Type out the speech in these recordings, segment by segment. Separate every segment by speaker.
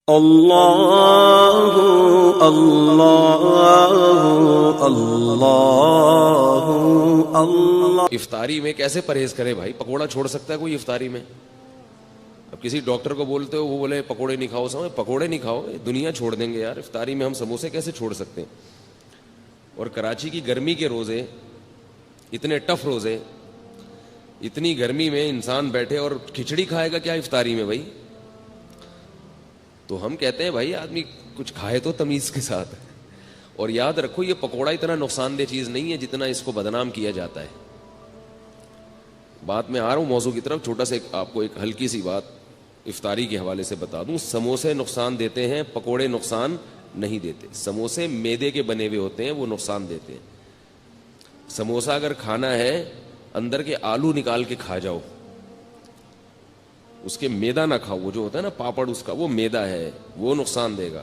Speaker 1: اللہ اللہ اللہ اللہ۔
Speaker 2: افطاری میں کیسے پرہیز کرے بھائی؟ پکوڑا چھوڑ سکتا ہے کوئی افطاری میں؟ اب کسی ڈاکٹر کو بولتے ہو وہ بولے پکوڑے نہیں کھاؤ، سمجھ پکوڑے نہیں کھاؤ، دنیا چھوڑ دیں گے یار۔ افطاری میں ہم سموسے کیسے چھوڑ سکتے ہیں؟ اور کراچی کی گرمی کے روزے، اتنے ٹف روزے، اتنی گرمی میں انسان بیٹھے اور کھچڑی کھائے گا کیا افطاری میں بھائی؟ تو ہم کہتے ہیں بھائی آدمی کچھ کھائے تو تمیز کے ساتھ۔ اور یاد رکھو یہ پکوڑا اتنا نقصان دہ چیز نہیں ہے جتنا اس کو بدنام کیا جاتا ہے۔ بات میں آ رہا ہوں موضوع کی طرف، چھوٹا سا آپ کو ایک ہلکی سی بات افطاری کے حوالے سے بتا دوں۔ سموسے نقصان دیتے ہیں، پکوڑے نقصان نہیں دیتے۔ سموسے میدے کے بنے ہوئے ہوتے ہیں، وہ نقصان دیتے ہیں۔ سموسا اگر کھانا ہے اندر کے آلو نکال کے کھا جاؤ، اس کے میدا نہ کھاؤ، وہ جو ہوتا ہے نا پاپڑ اس کا، وہ میدا ہے، وہ نقصان دے گا۔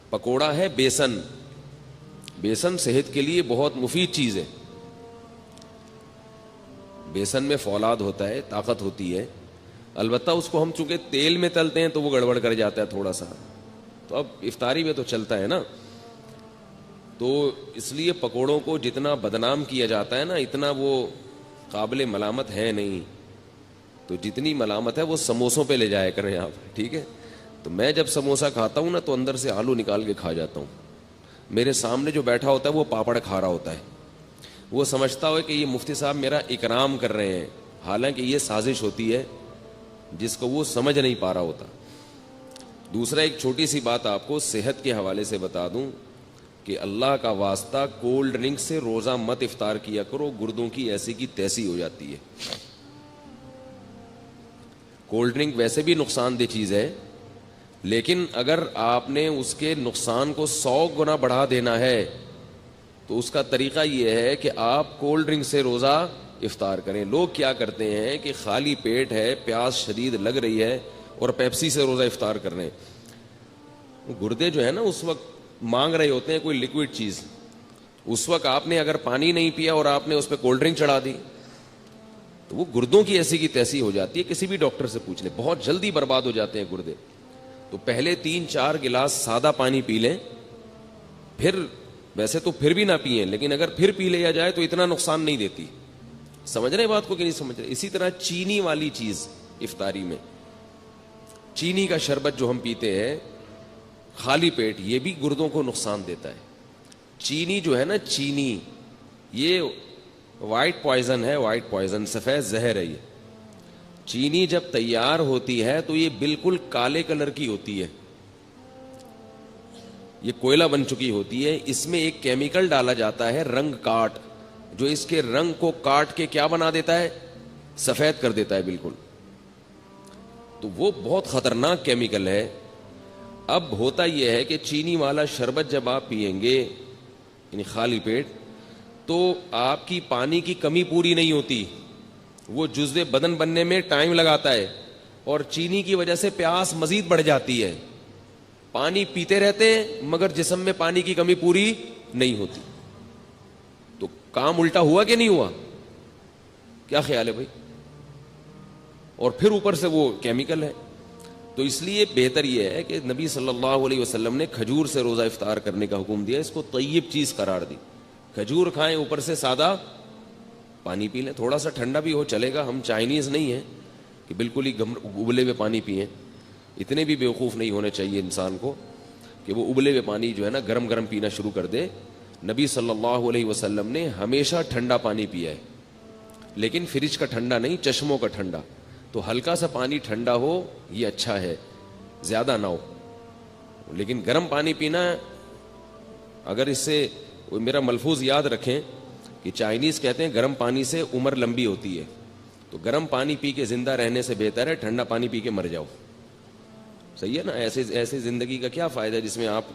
Speaker 2: پکوڑا ہے بیسن، بیسن صحت کے لیے بہت مفید چیز ہے۔ بیسن میں فولاد ہوتا ہے، طاقت ہوتی ہے، البتہ اس کو ہم چونکہ تیل میں تلتے ہیں تو وہ گڑبڑ کر جاتا ہے تھوڑا سا، تو اب افطاری میں تو چلتا ہے نا۔ تو اس لیے پکوڑوں کو جتنا بدنام کیا جاتا ہے نا، اتنا وہ قابل ملامت ہے نہیں۔ تو جتنی ملامت ہے وہ سموسوں پہ لے جایا کریں آپ، ٹھیک ہے؟ تو میں جب سموسا کھاتا ہوں نا تو اندر سے آلو نکال کے کھا جاتا ہوں۔ میرے سامنے جو بیٹھا ہوتا ہے وہ پاپڑ کھا رہا ہوتا ہے، وہ سمجھتا ہو کہ یہ مفتی صاحب میرا اکرام کر رہے ہیں، حالانکہ یہ سازش ہوتی ہے جس کو وہ سمجھ نہیں پا رہا ہوتا۔ دوسرا ایک چھوٹی سی بات آپ کو صحت کے حوالے سے بتا دوں کہ اللہ کا واسطہ کولڈ ڈرنک سے روزہ مت افطار کیا کرو، گردوں کی ایسی کی تیسی ہو جاتی ہے۔ کولڈ ڈرنک ویسے بھی نقصان دہ چیز ہے، لیکن اگر آپ نے اس کے نقصان کو 100 گنا بڑھا دینا ہے تو اس کا طریقہ یہ ہے کہ آپ کولڈ ڈرنک سے روزہ افطار کریں۔ لوگ کیا کرتے ہیں کہ خالی پیٹ ہے، پیاس شدید لگ رہی ہے اور پیپسی سے روزہ افطار کر رہے ہیں۔ گردے جو ہے نا اس وقت مانگ رہے ہوتے ہیں کوئی لیکوڈ چیز، اس وقت آپ نے اگر پانی نہیں پیا اور آپ نے اس پہ کولڈ ڈرنک چڑھا دی تو وہ گردوں کی ایسی کی تیسی ہو جاتی ہے۔ کسی بھی ڈاکٹر سے پوچھ لیں، بہت جلدی برباد ہو جاتے ہیں گردے۔ تو پہلے 3-4 گلاس سادہ پانی پی لیں، پھر ویسے تو پھر بھی نہ پئیں، لیکن اگر پھر پی لیا جائے تو اتنا نقصان نہیں دیتی۔ سمجھ رہے بات کو کہ نہیں سمجھ رہے؟ اسی طرح چینی والی چیز افطاری میں، چینی کا شربت جو ہم پیتے ہیں خالی پیٹ، یہ بھی گردوں کو نقصان دیتا ہے۔ چینی جو ہے نا، چینی یہ وائٹ پوائزن ہے، وائٹ پوائزن، سفید زہر ہے۔ یہ چینی جب تیار ہوتی ہے تو یہ بالکل کالے کلر کی ہوتی ہے، یہ کوئلہ بن چکی ہوتی ہے۔ اس میں ایک کیمیکل ڈالا جاتا ہے رنگ کاٹ، جو اس کے رنگ کو کاٹ کے کیا بنا دیتا ہے؟ سفید کر دیتا ہے بالکل۔ تو وہ بہت خطرناک کیمیکل ہے۔ اب ہوتا یہ ہے کہ چینی والا شربت جب آپ پیئیں گے یعنی خالی پیٹ، تو آپ کی پانی کی کمی پوری نہیں ہوتی، وہ جزو بدن بننے میں ٹائم لگاتا ہے، اور چینی کی وجہ سے پیاس مزید بڑھ جاتی ہے۔ پانی پیتے رہتے ہیں مگر جسم میں پانی کی کمی پوری نہیں ہوتی۔ تو کام الٹا ہوا کہ نہیں ہوا؟ کیا خیال ہے بھائی؟ اور پھر اوپر سے وہ کیمیکل ہے۔ تو اس لیے بہتر یہ ہے کہ نبی صلی اللہ علیہ وسلم نے کھجور سے روزہ افطار کرنے کا حکم دیا، اس کو طیب چیز قرار دی۔ کھجور کھائیں، اوپر سے سادہ پانی پی لیں، تھوڑا سا ٹھنڈا بھی ہو چلے گا۔ ہم چائنیز نہیں ہیں کہ بالکل ہی ابلے ہوئے پانی پئیں، اتنے بھی بیوقوف نہیں ہونے چاہیے انسان کو کہ وہ ابلے ہوئے پانی جو ہے نا گرم گرم پینا شروع کر دے۔ نبی صلی اللہ علیہ وسلم نے ہمیشہ ٹھنڈا پانی پیا ہے، لیکن فریج کا ٹھنڈا نہیں، چشموں کا ٹھنڈا۔ تو ہلکا سا پانی ٹھنڈا ہو یہ اچھا ہے، زیادہ نہ ہو، لیکن گرم پانی پینا۔ اگر اس سے میرا ملفوظ یاد رکھیں کہ چائنیز کہتے ہیں گرم پانی سے عمر لمبی ہوتی ہے، تو گرم پانی پی کے زندہ رہنے سے بہتر ہے ٹھنڈا پانی پی کے مر جاؤ۔ صحیح ہے نا؟ ایسے زندگی کا کیا فائدہ ہے جس میں آپ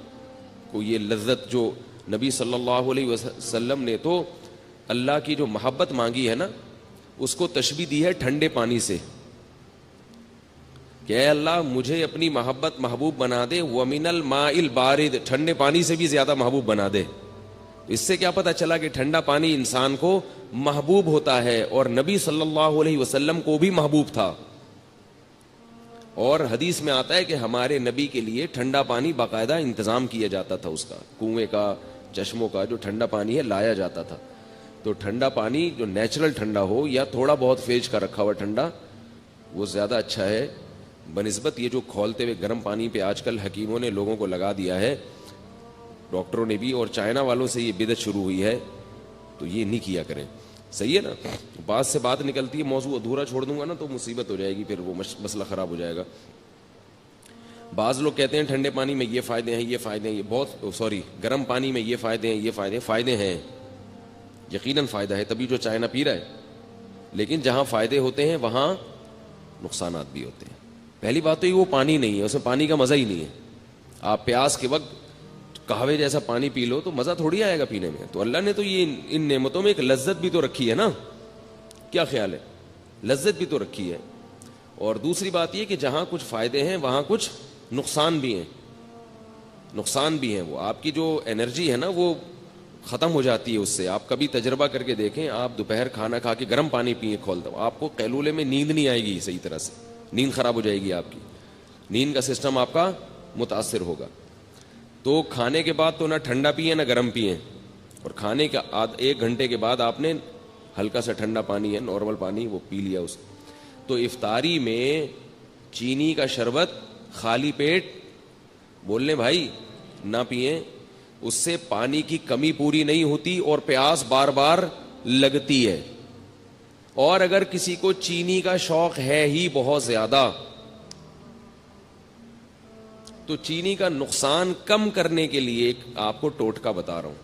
Speaker 2: کو یہ لذت، جو نبی صلی اللہ علیہ وسلم نے تو اللہ کی جو محبت مانگی ہے نا، اس کو تشبیہ دی ہے ٹھنڈے پانی سے کہ اے اللہ مجھے اپنی محبت محبوب بنا دے، وَمِنَ الْمَاءِ الْبَارِدِ، ٹھنڈے پانی سے بھی زیادہ محبوب بنا دے۔ اس سے کیا پتہ چلا کہ ٹھنڈا پانی انسان کو محبوب ہوتا ہے، اور نبی صلی اللہ علیہ وسلم کو بھی محبوب تھا۔ اور حدیث میں آتا ہے کہ ہمارے نبی کے لیے ٹھنڈا پانی باقاعدہ انتظام کیا جاتا تھا، اس کا کنویں کا چشموں کا جو ٹھنڈا پانی ہے لایا جاتا تھا. تو ٹھنڈا پانی جو نیچرل ٹھنڈا ہو یا تھوڑا بہت فریج کا رکھا ہوا ٹھنڈا وہ زیادہ اچھا ہے بنسبت یہ جو کھولتے ہوئے گرم پانی پہ آج کل حکیموں نے لوگوں کو لگا دیا ہے، ڈاکٹروں نے بھی، اور چائنا والوں سے یہ بدعت شروع ہوئی ہے. تو یہ نہیں کیا کریں. صحیح ہے نا. بات سے بات نکلتی ہے، موضوع ادھورا چھوڑ دوں گا نا تو مصیبت ہو جائے گی، پھر وہ مسئلہ خراب ہو جائے گا. بعض لوگ کہتے ہیں ٹھنڈے پانی میں یہ فائدے ہیں، یہ فائدے ہیں، یہ بہت سوری گرم پانی میں یہ فائدے ہیں، یہ فائدے ہیں، یقیناً فائدہ ہے، تبھی جو چائنا پی رہا ہے. لیکن جہاں فائدے ہوتے ہیں وہاں نقصانات بھی ہوتے ہیں. پہلی بات تو یہ وہ پانی نہیں ہے، اس میں پانی کا مزہ ہی نہیں ہے. آپ پیاس کے وقت قہوے جیسا پانی پی لو تو مزہ تھوڑی آئے گا پینے میں. تو اللہ نے تو یہ ان نعمتوں میں ایک لذت بھی تو رکھی ہے نا. کیا خیال ہے؟ لذت بھی تو رکھی ہے. اور دوسری بات یہ کہ جہاں کچھ فائدے ہیں وہاں کچھ نقصان بھی ہیں. نقصان بھی ہیں. وہ آپ کی جو انرجی ہے نا وہ ختم ہو جاتی ہے اس سے. آپ کبھی تجربہ کر کے دیکھیں، آپ دوپہر کھانا کھا کے گرم پانی پیئیں کھولتا ہوں، آپ کو قیلولے میں نیند نہیں آئے گی صحیح طرح سے، نیند خراب ہو جائے گی، آپ کی نیند کا سسٹم آپ کا متاثر ہوگا. تو کھانے کے بعد تو نہ ٹھنڈا پئیں نہ گرم پئیں، اور کھانے کا 1 گھنٹے کے بعد آپ نے ہلکا سا ٹھنڈا پانی ہے نارمل پانی وہ پی لیا اس. تو افطاری میں چینی کا شربت خالی پیٹ بولنے بھائی نہ پئیں، اس سے پانی کی کمی پوری نہیں ہوتی اور پیاس بار بار لگتی ہے. اور اگر کسی کو چینی کا شوق ہے ہی بہت زیادہ تو چینی کا نقصان کم کرنے کے لیے ایک آپ کو ٹوٹکا بتا رہا ہوں.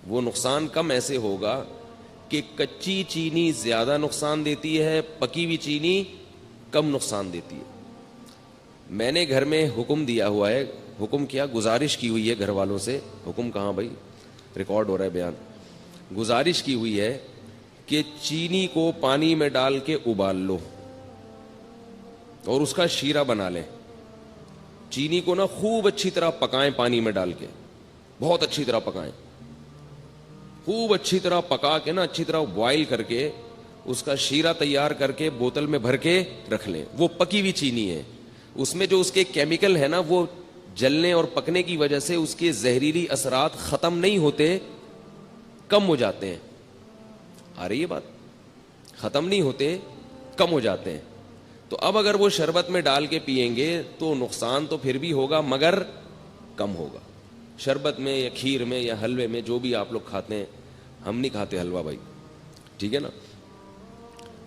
Speaker 2: وہ نقصان کم ایسے ہوگا کہ کچی چینی زیادہ نقصان دیتی ہے، پکی ہوئی چینی کم نقصان دیتی ہے. میں نے گھر میں حکم دیا ہوا ہے، حکم کیا، گزارش کی ہوئی ہے گھر والوں سے. حکم کہاں بھائی، ریکارڈ ہو رہا ہے بیان. گزارش کی ہوئی ہے کہ چینی کو پانی میں ڈال کے ابال لو اور اس کا شیرہ بنا لیں. چینی کو نا خوب اچھی طرح پکائیں، پانی میں ڈال کے بہت اچھی طرح پکائیں، خوب اچھی طرح پکا کے نا اچھی طرح بوائل کر کے اس کا شیرہ تیار کر کے بوتل میں بھر کے رکھ لیں. وہ پکی ہوئی چینی ہے، اس میں جو اس کے کیمیکل ہے نا وہ جلنے اور پکنے کی وجہ سے اس کے زہریلی اثرات ختم نہیں ہوتے، کم ہو جاتے ہیں. آ رہی ہے بات؟ ختم نہیں ہوتے، کم ہو جاتے ہیں. تو اب اگر وہ شربت میں ڈال کے پئیں گے تو نقصان تو پھر بھی ہوگا مگر کم ہوگا. شربت میں یا کھیر میں یا حلوے میں جو بھی آپ لوگ کھاتے ہیں، ہم نہیں کھاتے حلوہ بھائی، ٹھیک ہے نا.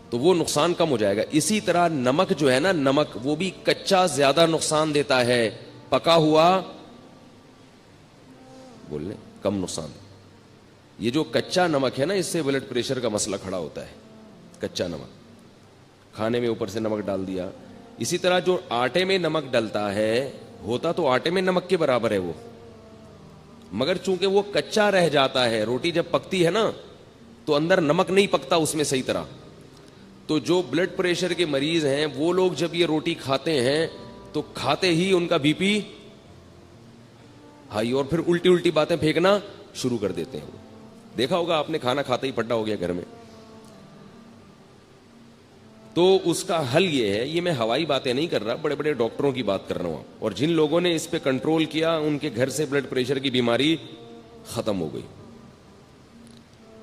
Speaker 2: تو وہ نقصان کم ہو جائے گا. اسی طرح نمک جو ہے نا، نمک وہ بھی کچا زیادہ نقصان دیتا ہے، پکا ہوا بول لیں کم نقصان. یہ جو کچا نمک ہے نا اس سے بلڈ پریشر کا مسئلہ کھڑا ہوتا ہے. کچا نمک کھانے میں اوپر سے نمک ڈال دیا. اسی طرح جو آٹے میں نمک ڈلتا ہے، ہوتا تو آٹے میں نمک کے برابر ہے وہ، مگر چونکہ وہ کچا رہ جاتا ہے، روٹی جب پکتی ہے نا تو اندر نمک نہیں پکتا اس میں صحیح طرح. تو جو بلڈ پریشر کے مریض ہیں وہ لوگ جب یہ روٹی کھاتے ہیں تو کھاتے ہی ان کا بی پی ہائی اور پھر الٹی الٹی باتیں پھینکنا شروع کر دیتے ہیں. دیکھا ہوگا آپ نے، کھانا کھاتے ہی پڈا ہو گیا گھر میں. تو اس کا حل یہ ہے، یہ میں ہوائی باتیں نہیں کر رہا، بڑے بڑے ڈاکٹروں کی بات کر رہا ہوں. اور جن لوگوں نے اس پہ کنٹرول کیا ان کے گھر سے بلڈ پریشر کی بیماری ختم ہو گئی.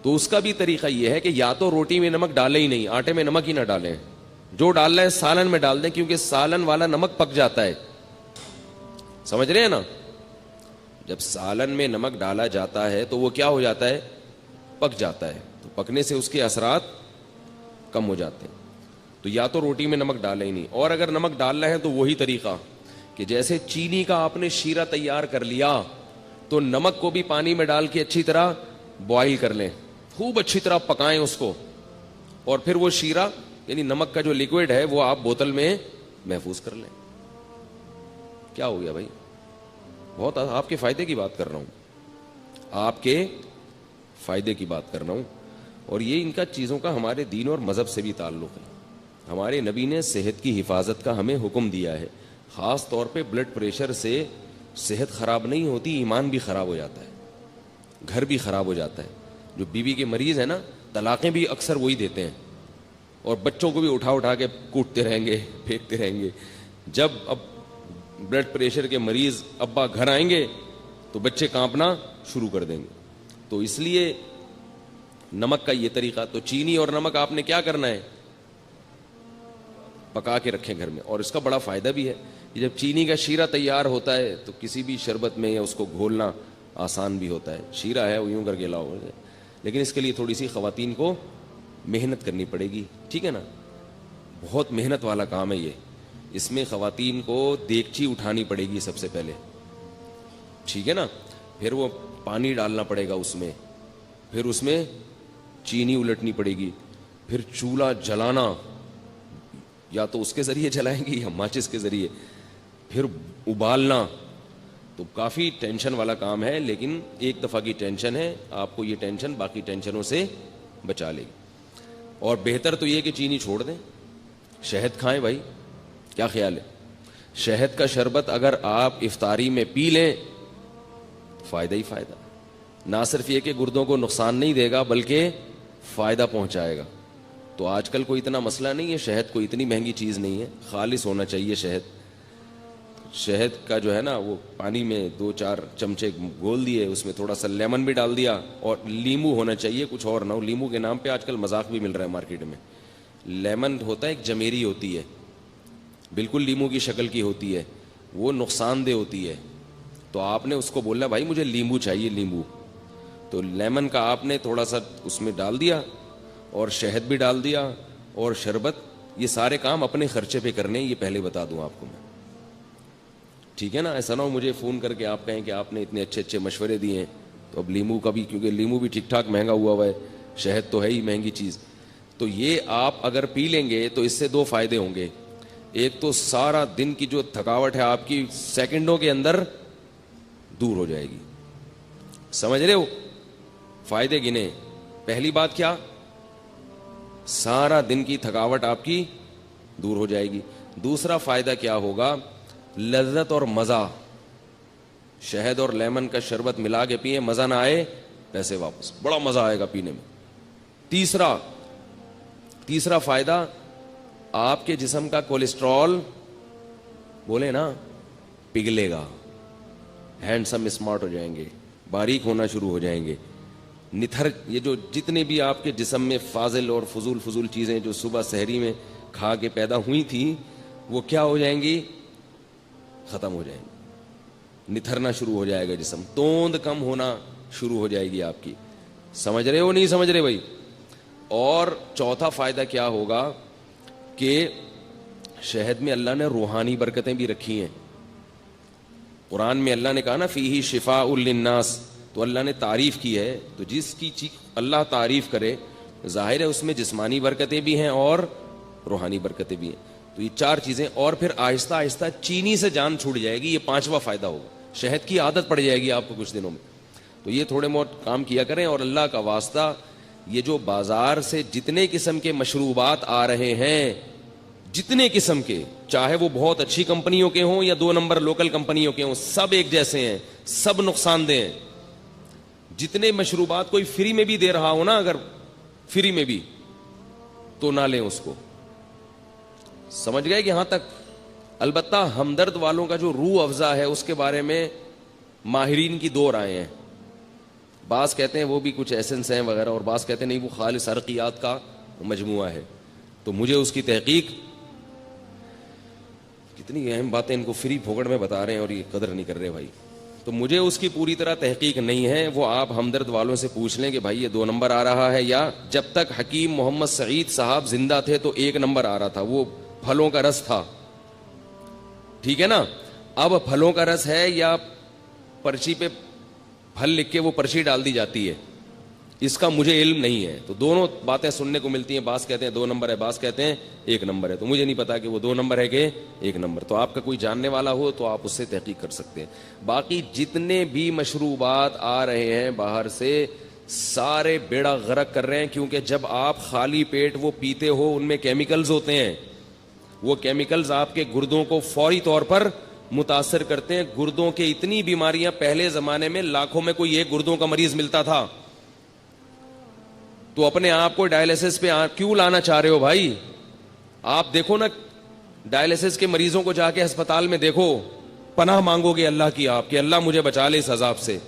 Speaker 2: تو اس کا بھی طریقہ یہ ہے کہ یا تو روٹی میں نمک ڈالیں ہی نہیں، آٹے میں نمک ہی نہ ڈالیں، جو ڈالنا ہے سالن میں ڈال دیں، کیونکہ سالن والا نمک پک جاتا ہے. سمجھ رہے ہیں نا؟ جب سالن میں نمک ڈالا جاتا ہے تو وہ کیا ہو جاتا ہے؟ پک جاتا ہے. تو پکنے سے اس کے اثرات کم ہو جاتے ہیں. تو یا تو روٹی میں نمک ڈالیں ہی نہیں. اور اگر نمک ڈالنا ہے تو وہی طریقہ کہ جیسے چینی کا آپ نے شیرہ تیار کر لیا تو نمک کو بھی پانی میں ڈال کے اچھی طرح بوائل کر لیں، خوب اچھی طرح پکائیں اس کو، اور پھر وہ شیرہ یعنی نمک کا جو لیکوڈ ہے وہ آپ بوتل میں محفوظ کر لیں. کیا ہو گیا بھائی؟ بہت آپ کے فائدے کی بات کر رہا ہوں، آپ کے فائدے کی بات کر رہا ہوں. اور یہ ان کا چیزوں کا ہمارے دین اور مذہب سے بھی تعلق ہے. ہمارے نبی نے صحت کی حفاظت کا ہمیں حکم دیا ہے. خاص طور پہ بلڈ پریشر سے صحت خراب نہیں ہوتی، ایمان بھی خراب ہو جاتا ہے، گھر بھی خراب ہو جاتا ہے. جو بیوی کے مریض ہیں نا، طلاقیں بھی اکثر وہی دیتے ہیں، اور بچوں کو بھی اٹھا اٹھا کے کوٹتے رہیں گے، پھینکتے رہیں گے. جب اب بلڈ پریشر کے مریض ابا گھر آئیں گے تو بچے کانپنا شروع کر دیں گے. تو اس لیے نمک کا یہ طریقہ. تو چینی اور نمک آپ نے کیا کرنا ہے, پکا کے رکھیں گھر میں. اور اس کا بڑا فائدہ بھی ہے. جب چینی کا شیرہ تیار ہوتا ہے تو کسی بھی شربت میں یا اس کو گھولنا آسان بھی ہوتا ہے. شیرہ ہے وہ یوں کر کے لاؤ, لیکن اس کے لیے تھوڑی سی خواتین کو محنت کرنی پڑے گی, ٹھیک ہے نا. بہت محنت والا کام ہے یہ. اس میں خواتین کو دیگچی اٹھانی پڑے گی سب سے پہلے, ٹھیک ہے نا. پھر وہ پانی ڈالنا پڑے گا اس میں, پھر اس میں چینی الٹنی پڑے گی, پھر چولہا جلانا, یا تو اس کے ذریعے جلائیں گی یا ماچس کے ذریعے, پھر ابالنا. تو کافی ٹینشن والا کام ہے, لیکن ایک دفعہ کی ٹینشن ہے, آپ کو یہ ٹینشن باقی ٹینشنوں سے بچا لے گی. اور بہتر تو یہ کہ چینی چھوڑ دیں, شہد کھائیں بھائی. کیا خیال ہے؟ شہد کا شربت اگر آپ افطاری میں پی لیں فائدہ ہی فائدہ. نہ صرف یہ کہ گردوں کو نقصان نہیں دے گا بلکہ فائدہ پہنچائے گا. تو آج کل کوئی اتنا مسئلہ نہیں ہے, شہد کوئی اتنی مہنگی چیز نہیں ہے, خالص ہونا چاہیے شہد. شہد کا جو ہے نا وہ پانی میں 2-4 چمچے گھول دیے, اس میں تھوڑا سا لیمن بھی ڈال دیا, اور لیمو ہونا چاہیے, کچھ اور نہ ہو. لیمو کے نام پہ آج کل مذاق بھی مل رہا ہے مارکیٹ میں. لیمن ہوتا ہے ایک جمیری ہوتی ہے, بالکل لیمو کی شکل کی ہوتی ہے, وہ نقصان دہ ہوتی ہے. تو آپ نے اس کو بولنا بھائی مجھے لیمو چاہیے, لیمو. تو لیمن کا آپ نے تھوڑا سا اس میں ڈال دیا, اور شہد بھی ڈال دیا, اور شربت. یہ سارے کام اپنے خرچے پہ کرنے, یہ پہلے بتا دوں آپ کو میں, ٹھیک ہے نا. ایسا نہ ہو مجھے فون کر کے آپ کہیں کہ آپ نے اتنے اچھے اچھے مشورے دیے ہیں. تو اب لیمو کا بھی, کیونکہ لیمو بھی ٹھیک ٹھاک مہنگا ہوا ہے, شہد تو ہے ہی مہنگی چیز. تو یہ آپ اگر پی لیں گے تو اس سے 2 فائدے ہوں گے. ایک تو سارا دن کی جو تھکاوٹ ہے آپ کی سیکنڈوں کے اندر دور ہو جائے گی. سمجھ رہے ہو؟ فائدے گنے. پہلی بات کیا, سارا دن کی تھکاوٹ آپ کی دور ہو جائے گی. دوسرا فائدہ کیا ہوگا, لذت اور مزہ. شہد اور لیمن کا شربت ملا کے پیئے, مزہ نہ آئے پیسے واپس, بڑا مزہ آئے گا پینے میں. تیسرا فائدہ, آپ کے جسم کا کولیسٹرول بولے نا پگھلے گا, ہینڈسم اسمارٹ ہو جائیں گے, باریک ہونا شروع ہو جائیں گے. نتھر, یہ جو جتنے بھی آپ کے جسم میں فاضل اور فضول چیزیں جو صبح سحری میں کھا کے پیدا ہوئی تھیں, وہ کیا ہو جائیں گی, ختم ہو جائیں گی. نتھرنا شروع ہو جائے گا جسم, توند کم ہونا شروع ہو جائے گی آپ کی. سمجھ رہے ہو نہیں سمجھ رہے بھائی؟ اور چوتھا فائدہ کیا ہوگا کہ شہد میں اللہ نے روحانی برکتیں بھی رکھی ہیں. قرآن میں اللہ نے کہا نا فیہ شفاء للناس, تو اللہ نے تعریف کی ہے. تو جس کی چیز اللہ تعریف کرے, ظاہر ہے اس میں جسمانی برکتیں بھی ہیں اور روحانی برکتیں بھی ہیں. تو یہ 4 چیزیں. اور پھر آہستہ آہستہ چینی سے جان چھوٹ جائے گی. یہ 5واں فائدہ ہوگا, شہد کی عادت پڑ جائے گی آپ کو کچھ دنوں میں. تو یہ تھوڑے بہت کام کیا کریں. اور اللہ کا واسطہ, یہ جو بازار سے جتنے قسم کے مشروبات آ رہے ہیں, جتنے قسم کے, چاہے وہ بہت اچھی کمپنیوں کے ہوں یا 2 نمبر لوکل کمپنیوں کے ہوں, سب ایک جیسے ہیں, سب نقصان دہ ہیں. جتنے مشروبات کوئی فری میں بھی دے رہا ہو نا, اگر فری میں بھی, تو نہ لیں اس کو. سمجھ گئے کہ یہاں تک؟ البتہ ہمدرد والوں کا جو روح افزا ہے اس کے بارے میں ماہرین کی 2 رائے ہیں. بعض کہتے ہیں وہ بھی کچھ ایسنس ہیں وغیرہ, اور بعض کہتے ہیں نہیں وہ خالص عرقیات کا مجموعہ ہے. تو مجھے اس کی تحقیق, کتنی اہم باتیں ان کو فری پھوکڑ میں بتا رہے ہیں اور یہ قدر نہیں کر رہے بھائی. تو مجھے اس کی پوری طرح تحقیق نہیں ہے. وہ آپ ہمدرد والوں سے پوچھ لیں کہ بھائی یہ 2 نمبر آ رہا ہے, یا جب تک حکیم محمد سعید صاحب زندہ تھے تو 1 نمبر آ رہا تھا, وہ پھلوں کا رس تھا, ٹھیک ہے نا. اب پھلوں کا رس ہے یا پرچی پہ پھل لکھ کے وہ پرچی ڈال دی جاتی ہے, اس کا مجھے علم نہیں ہے. تو دونوں باتیں سننے کو ملتی ہیں, بعض کہتے ہیں 2 نمبر ہے, بعض کہتے ہیں 1 نمبر ہے. تو مجھے نہیں پتا کہ وہ 2 نمبر ہے کہ 1 نمبر. تو آپ کا کوئی جاننے والا ہو تو آپ اس سے تحقیق کر سکتے ہیں. باقی جتنے بھی مشروبات آ رہے ہیں باہر سے, سارے بیڑا غرق کر رہے ہیں. کیونکہ جب آپ خالی پیٹ وہ پیتے ہو, ان میں کیمیکلز ہوتے ہیں. وہ کیمیکلز آپ کے گردوں کو فوری طور پر متاثر کرتے ہیں. گردوں کے اتنی بیماریاں, پہلے زمانے میں لاکھوں میں کوئی 1 گردوں کا مریض ملتا تھا. تو اپنے آپ کو ڈائلیسس پہ کیوں لانا چاہ رہے ہو بھائی؟ آپ دیکھو نا ڈائلسس کے مریضوں کو جا کے ہسپتال میں دیکھو, پناہ مانگو گے اللہ کی آپ کہ اللہ مجھے بچا لے اس عذاب سے.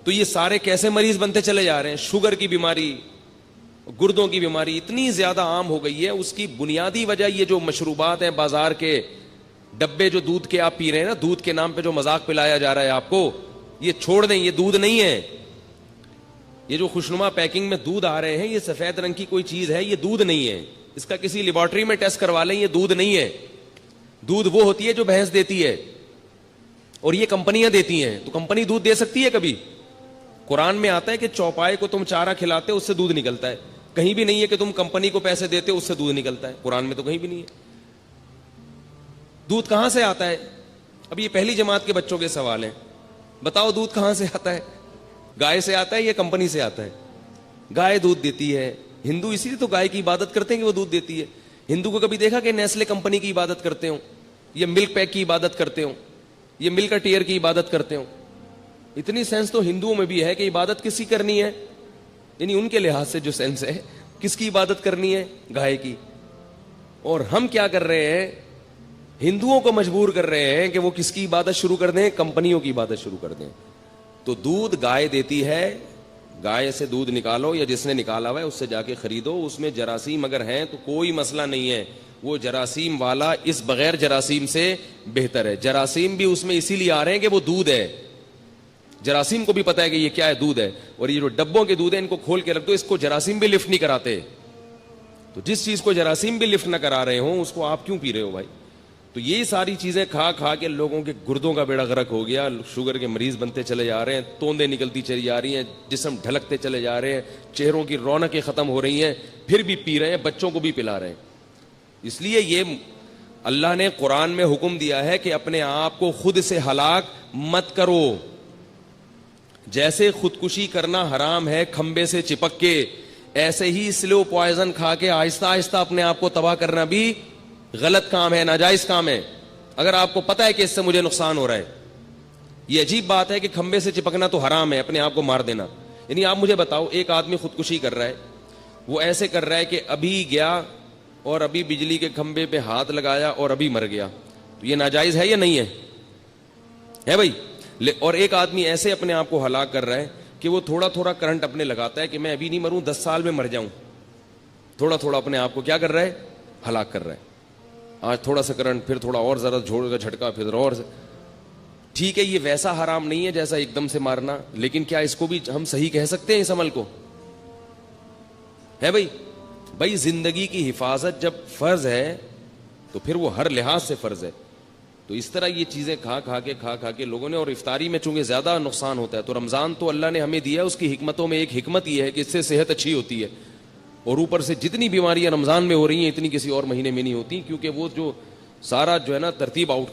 Speaker 2: تو یہ سارے کیسے مریض بنتے چلے جا رہے ہیں؟ شوگر کی بیماری, گردوں کی بیماری اتنی زیادہ عام ہو گئی ہے. اس کی بنیادی وجہ یہ جو مشروبات ہیں بازار کے ڈبے, جو دودھ کے آپ پی رہے ہیں نا, دودھ کے نام پہ جو مذاق پلایا جا رہا ہے آپ کو, یہ چھوڑ دیں, یہ دودھ نہیں ہے. یہ جو خوشنما پیکنگ میں دودھ آ رہے ہیں, یہ سفید رنگ کی کوئی چیز ہے, یہ دودھ نہیں ہے. اس کا کسی لیبارٹری میں ٹیسٹ کروا لیں, یہ دودھ نہیں ہے. دودھ وہ ہوتی ہے جو بھینس دیتی ہے, اور یہ کمپنیاں دیتی ہیں. تو کمپنی دودھ دے سکتی ہے کبھی؟ قرآن میں آتا ہے کہ چوپائے کو تم چارہ کھلاتے اس سے دودھ نکلتا ہے. کہیں بھی نہیں ہے کہ تم کمپنی کو پیسے دیتے اس سے دودھ نکلتا ہے. قرآن میں تو کہیں بھی نہیں ہے. دودھ کہاں سے آتا ہے؟ اب یہ پہلی جماعت کے بچوں کے سوال ہیں. بتاؤ دودھ کہاں سے آتا ہے؟ گائے سے آتا ہے یا کمپنی سے آتا ہے؟ گائے دودھ دیتی ہے. ہندو اسی لیے تو گائے کی عبادت کرتے ہیں کہ وہ دودھ دیتی ہے. ہندو کو کبھی دیکھا کہ نیسلے کمپنی کی عبادت کرتے ہوں, یا ملک پیک کی عبادت کرتے ہوں, یہ ملک ٹیئر کی عبادت کرتے ہوں؟ اتنی سینس تو ہندوؤں میں بھی ہے کہ عبادت کس کی کرنی ہے, یعنی ان کے لحاظ سے جو سینس ہے, کس کی عبادت کرنی ہے؟ گائے کی. اور ہم کیا کر رہے ہیں؟ ہندوؤں کو مجبور کر رہے ہیں کہ وہ کس کی عبادت شروع کر دیں؟ کمپنیوں کی عبادت شروع کر دیں. تو دودھ گائے دیتی ہے, گائے سے دودھ نکالو, یا جس نے نکالا ہوا ہے اس سے جا کے خریدو. اس میں جراثیم اگر ہیں تو کوئی مسئلہ نہیں ہے, وہ جراثیم والا اس بغیر جراثیم سے بہتر ہے. جراثیم بھی اس میں اسی لیے آ رہے ہیں کہ وہ دودھ ہے. جراثیم کو بھی پتا ہے کہ یہ کیا ہے, دودھ ہے. اور یہ جو ڈبوں کے دودھ ہے ان کو کھول کے رکھ دو, اس کو جراثیم بھی لفٹ نہیں کراتے. تو جس چیز کو جراثیم بھی لفٹ نہ کرا رہے ہوں اس کو آپ کیوں پی رہے ہو بھائی؟ تو یہ ساری چیزیں کھا کھا کے لوگوں کے گردوں کا بیڑا غرق ہو گیا. شوگر کے مریض بنتے چلے جا رہے ہیں, توندیں نکلتی چلی جا رہی ہیں, جسم ڈھلکتے چلے جا رہے ہیں, چہروں کی رونقیں ختم ہو رہی ہیں, پھر بھی پی رہے ہیں, بچوں کو بھی پلا رہے ہیں. اس لیے یہ اللہ نے قرآن میں حکم دیا ہے کہ اپنے آپ کو خود سے ہلاک مت کرو. جیسے خودکشی کرنا حرام ہے کھمبے سے چپک کے, ایسے ہی سلو پوائزن کھا کے آہستہ آہستہ اپنے آپ کو تباہ کرنا بھی غلط کام ہے, ناجائز کام ہے. اگر آپ کو پتا ہے کہ اس سے مجھے نقصان ہو رہا ہے. یہ عجیب بات ہے کہ کھمبے سے چپکنا تو حرام ہے, اپنے آپ کو مار دینا. یعنی آپ مجھے بتاؤ, ایک آدمی خودکشی کر رہا ہے, وہ ایسے کر رہا ہے کہ ابھی گیا اور ابھی بجلی کے کھمبے پہ ہاتھ لگایا اور ابھی مر گیا. تو یہ ناجائز ہے یا نہیں ہے بھائی؟ اور ایک آدمی ایسے اپنے آپ کو ہلاک کر رہا ہے کہ وہ تھوڑا تھوڑا کرنٹ اپنے لگاتا ہے کہ میں ابھی نہیں مروں, 10 سال میں مر جاؤں. تھوڑا تھوڑا اپنے آپ کو کیا کر رہا ہے؟ ہلاک کر رہا ہے. آج تھوڑا سا کرنٹ, پھر تھوڑا اور ذرا جھوڑ کا جھٹکا, پھر اور ٹھیک ہے. یہ ویسا حرام نہیں ہے جیسا ایک دم سے مارنا, لیکن کیا اس کو بھی ہم صحیح کہہ سکتے ہیں اس عمل کو؟ ہے بھائی زندگی کی حفاظت جب فرض ہے تو پھر وہ ہر لحاظ سے فرض ہے. تو اس طرح یہ چیزیں کھا کھا کے لوگوں نے, اور افطاری میں چونکہ زیادہ نقصان ہوتا ہے, تو رمضان تو اللہ نے ہمیں دیا, اس کی حکمتوں میں ایک حکمت یہ ہے کہ اس سے صحت اچھی ہوتی ہے. اور اوپر سے جتنی بیماریاں رمضان میں ہو رہی ہیں اتنی کسی اور مہینے میں نہیں ہوتی, کیونکہ وہ جو سارا جو ہے نا ترتیب آؤٹ